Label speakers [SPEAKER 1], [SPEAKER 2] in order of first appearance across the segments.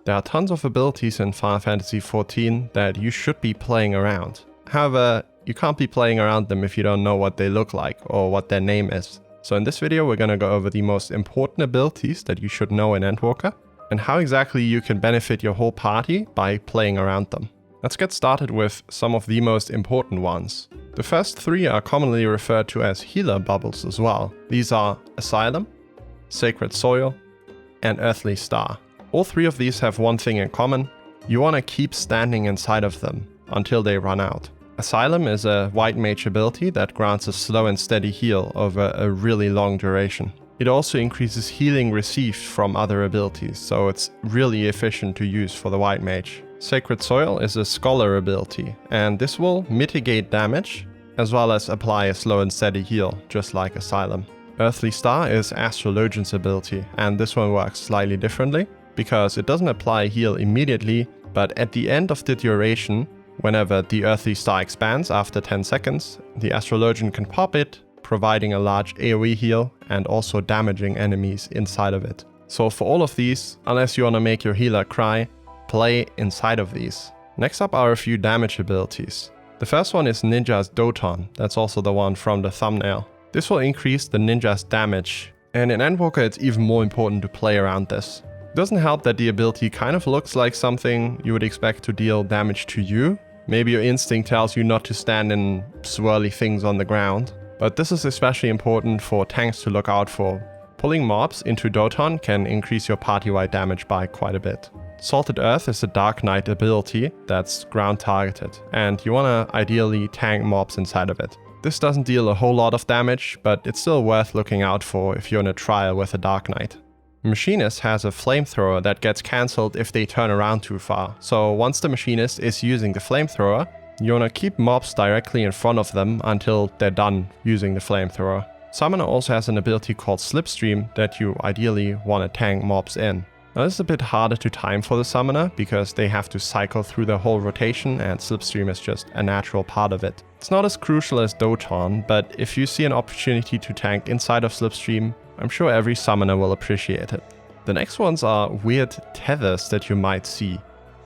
[SPEAKER 1] There are tons of abilities in Final Fantasy XIV that you should be playing around. However, you can't be playing around them if you don't know what they look like or what their name is. So in this video we're gonna go over the most important abilities that you should know in Endwalker, and how exactly you can benefit your whole party by playing around them. Let's get started with some of the most important ones. The first three are commonly referred to as healer bubbles as well. These are Asylum, Sacred Soil, and Earthly Star. All three of these have one thing in common: you want to keep standing inside of them until they run out. Asylum is a white mage ability that grants a slow and steady heal over a really long duration. It also increases healing received from other abilities, so it's really efficient to use for the white mage. Sacred Soil is a scholar ability, and this will mitigate damage as well as apply a slow and steady heal, just like Asylum. Earthly Star is Astrologian's ability, and this one works slightly differently, because it doesn't apply heal immediately, but at the end of the duration, whenever the Earthly Star expands after 10 seconds, the Astrologian can pop it, providing a large AoE heal and also damaging enemies inside of it. So for all of these, unless you want to make your healer cry, play inside of these. Next up are a few damage abilities. The first one is Ninja's Doton, that's also the one from the thumbnail. This will increase the ninja's damage, and in Endwalker it's even more important to play around this. It doesn't help that the ability kind of looks like something you would expect to deal damage to you. Maybe your instinct tells you not to stand in swirly things on the ground, but this is especially important for tanks to look out for. Pulling mobs into Doton can increase your party-wide damage by quite a bit. Salted Earth is a Dark Knight ability that's ground targeted, and you want to ideally tank mobs inside of it. This doesn't deal a whole lot of damage, but it's still worth looking out for if you're in a trial with a Dark Knight. Machinist has a flamethrower that gets cancelled if they turn around too far, so once the Machinist is using the flamethrower, you want to keep mobs directly in front of them until they're done using the flamethrower. Summoner also has an ability called Slipstream that you ideally want to tank mobs in. Now this is a bit harder to time for the Summoner because they have to cycle through the whole rotation, and Slipstream is just a natural part of it. It's not as crucial as Doton, but if you see an opportunity to tank inside of Slipstream, I'm sure every summoner will appreciate it. The next ones are weird tethers that you might see.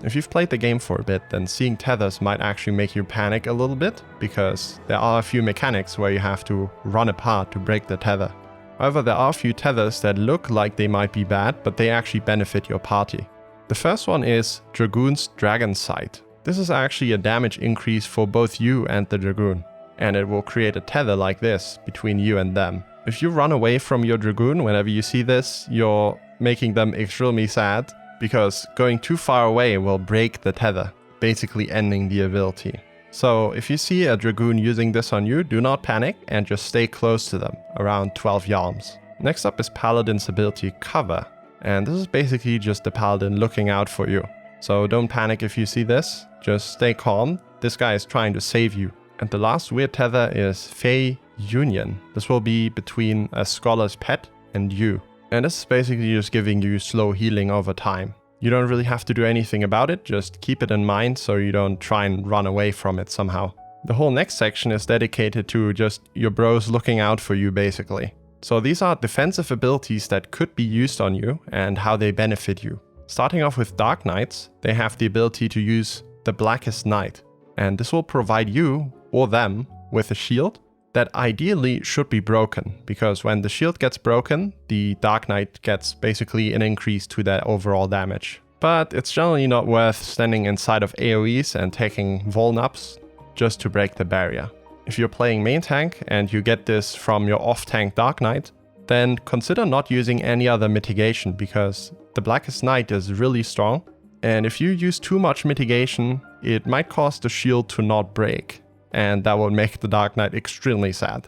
[SPEAKER 1] If you've played the game for a bit, then seeing tethers might actually make you panic a little bit, because there are a few mechanics where you have to run apart to break the tether. However, there are a few tethers that look like they might be bad, but they actually benefit your party. The first one is Dragoon's Dragon Sight. This is actually a damage increase for both you and the Dragoon, and it will create a tether like this between you and them. If you run away from your Dragoon whenever you see this, you're making them extremely sad, because going too far away will break the tether, basically ending the ability. So if you see a Dragoon using this on you, do not panic and just stay close to them, around 12 yalms. Next up is Paladin's ability Cover, and this is basically just the Paladin looking out for you. So don't panic if you see this, just stay calm, this guy is trying to save you. And the last weird tether is Fey Union. This will be between a Scholar's Pet and you. And this is basically just giving you slow healing over time. You don't really have to do anything about it, just keep it in mind so you don't try and run away from it somehow. The whole next section is dedicated to just your bros looking out for you basically. So these are defensive abilities that could be used on you and how they benefit you. Starting off with Dark Knights, they have the ability to use the Blackest Night. And this will provide you, or them, with a shield that ideally should be broken, because when the shield gets broken, the Dark Knight gets basically an increase to their overall damage. But it's generally not worth standing inside of AoEs and taking vulnups just to break the barrier. If you're playing main tank and you get this from your off-tank Dark Knight, then consider not using any other mitigation, because the Blackest Night is really strong, and if you use too much mitigation, it might cause the shield to not break, and that will make the Dark Knight extremely sad.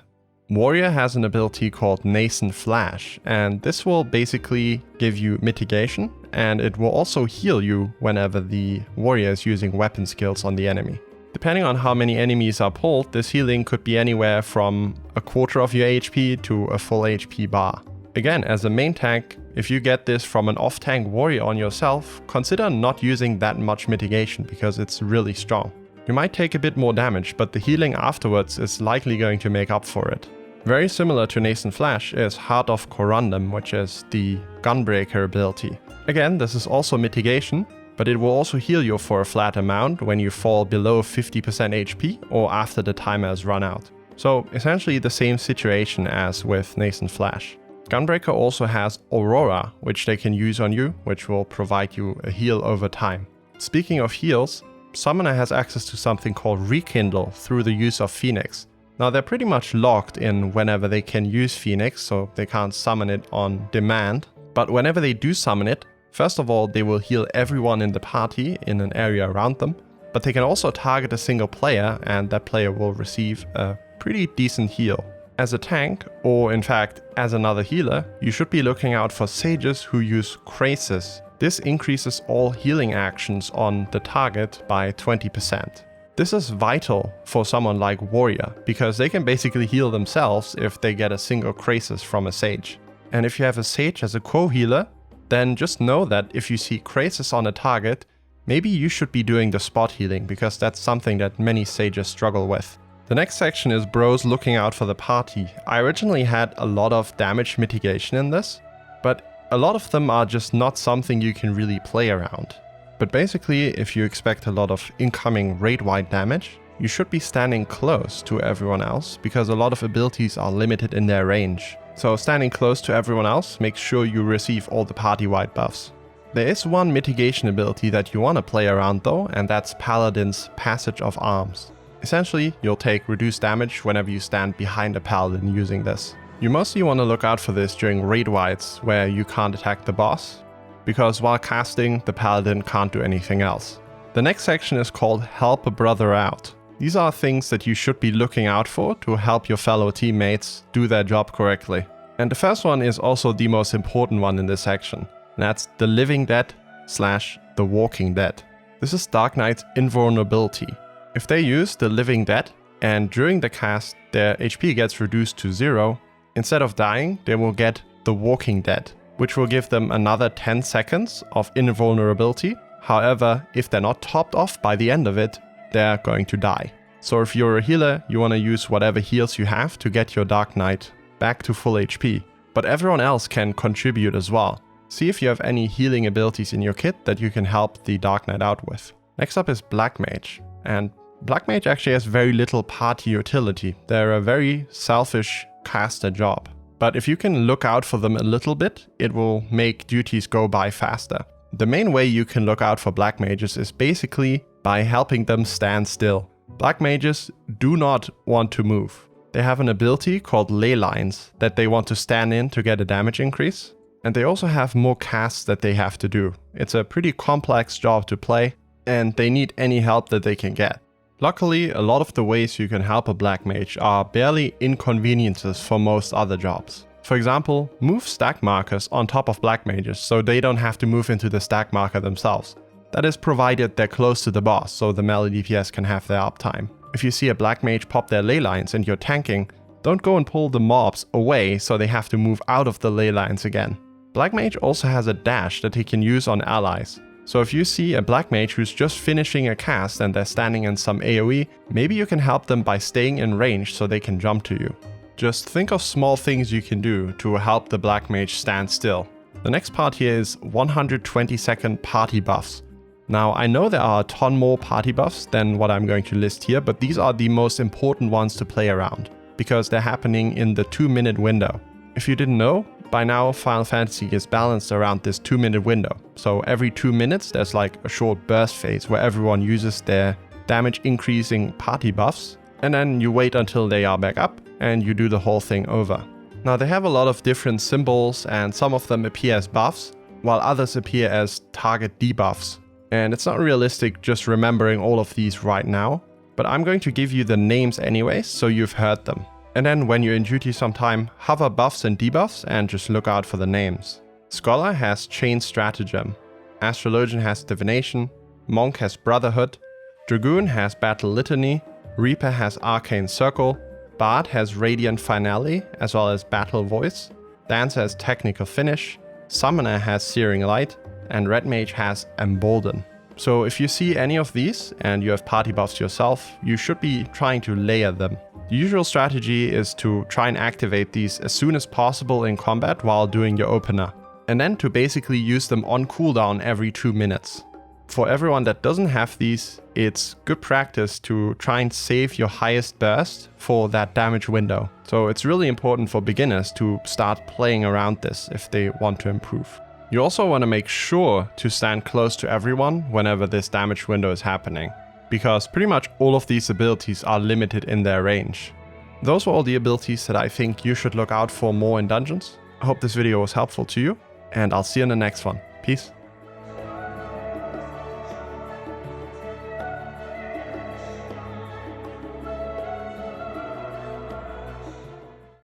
[SPEAKER 1] Warrior has an ability called Nascent Flash, and this will basically give you mitigation, and it will also heal you whenever the warrior is using weapon skills on the enemy. Depending on how many enemies are pulled, this healing could be anywhere from a quarter of your HP to a full HP bar. Again, as a main tank, if you get this from an off-tank warrior on yourself, consider not using that much mitigation because it's really strong. You might take a bit more damage, but the healing afterwards is likely going to make up for it. Very similar to Nascent Flash is Heart of Corundum, which is the Gunbreaker ability. Again, this is also mitigation, but it will also heal you for a flat amount when you fall below 50% HP or after the timer has run out. So essentially the same situation as with Nascent Flash. Gunbreaker also has Aurora, which they can use on you, which will provide you a heal over time. Speaking of heals, Summoner has access to something called Rekindle through the use of Phoenix. Now they're pretty much locked in whenever they can use Phoenix, so they can't summon it on demand. But whenever they do summon it, first of all, they will heal everyone in the party in an area around them, but they can also target a single player and that player will receive a pretty decent heal. As a tank, or in fact as another healer, you should be looking out for sages who use Krasis. This increases all healing actions on the target by 20%. This is vital for someone like Warrior, because they can basically heal themselves if they get a single Krasis from a sage. And if you have a sage as a co-healer, then just know that if you see Krasis on a target, maybe you should be doing the spot healing, because that's something that many sages struggle with. The next section is bros looking out for the party. I originally had a lot of damage mitigation in this, but a lot of them are just not something you can really play around. But basically, if you expect a lot of incoming raid-wide damage, you should be standing close to everyone else, because a lot of abilities are limited in their range. So standing close to everyone else makes sure you receive all the party-wide buffs. There is one mitigation ability that you want to play around though, and that's Paladin's Passage of Arms. Essentially, you'll take reduced damage whenever you stand behind a Paladin using this. You mostly want to look out for this during raid-wides where you can't attack the boss, because while casting, the Paladin can't do anything else. The next section is called Help a Brother Out. These are things that you should be looking out for to help your fellow teammates do their job correctly. And the first one is also the most important one in this section, and that's the Living Dead / the Walking Dead. This is Dark Knight's invulnerability. If they use the Living Dead and during the cast their HP gets reduced to 0, instead of dying, they will get the Walking Dead, which will give them another 10 seconds of invulnerability. However, if they're not topped off by the end of it, they're going to die. So if you're a healer, you want to use whatever heals you have to get your Dark Knight back to full HP. But everyone else can contribute as well. See if you have any healing abilities in your kit that you can help the Dark Knight out with. Next up is Black Mage. And Black Mage actually has very little party utility. They're a very selfish caster job. But if you can look out for them a little bit, it will make duties go by faster. The main way you can look out for Black Mages is basically by helping them stand still. Black Mages do not want to move. They have an ability called Ley Lines that they want to stand in to get a damage increase. And they also have more casts that they have to do. It's a pretty complex job to play, and they need any help that they can get. Luckily, a lot of the ways you can help a Black Mage are barely inconveniences for most other jobs. For example, move stack markers on top of Black Mages so they don't have to move into the stack marker themselves. That is provided they're close to the boss so the melee DPS can have their uptime. If you see a Black Mage pop their ley lines and you're tanking, don't go and pull the mobs away so they have to move out of the ley lines again. Black Mage also has a dash that he can use on allies. So if you see a Black Mage who's just finishing a cast and they're standing in some AoE, maybe you can help them by staying in range so they can jump to you. Just think of small things you can do to help the Black Mage stand still. The next part here is 120-second party buffs. Now I know there are a ton more party buffs than what I'm going to list here, but these are the most important ones to play around, because they're happening in the 2-minute window. If you didn't know, by now Final Fantasy is balanced around this 2-minute window. So every 2 minutes there's like a short burst phase where everyone uses their damage increasing party buffs, and then you wait until they are back up and you do the whole thing over. Now they have a lot of different symbols and some of them appear as buffs, while others appear as target debuffs. And it's not realistic just remembering all of these right now, but I'm going to give you the names anyways so you've heard them. And then when you're in duty sometime, hover buffs and debuffs and just look out for the names. Scholar has Chain Stratagem, Astrologian has Divination, Monk has Brotherhood, Dragoon has Battle Litany, Reaper has Arcane Circle, Bard has Radiant Finale as well as Battle Voice, Dancer has Technical Finish, Summoner has Searing Light, and Red Mage has Embolden. So if you see any of these and you have party buffs yourself, you should be trying to layer them. The usual strategy is to try and activate these as soon as possible in combat while doing your opener. and then to basically use them on cooldown every 2 minutes. For everyone that doesn't have these, it's good practice to try and save your highest burst for that damage window. So it's really important for beginners to start playing around this if they want to improve. You also want to make sure to stand close to everyone whenever this damage window is happening, because pretty much all of these abilities are limited in their range. Those were all the abilities that I think you should look out for more in dungeons. I hope this video was helpful to you, and I'll see you in the next one. Peace.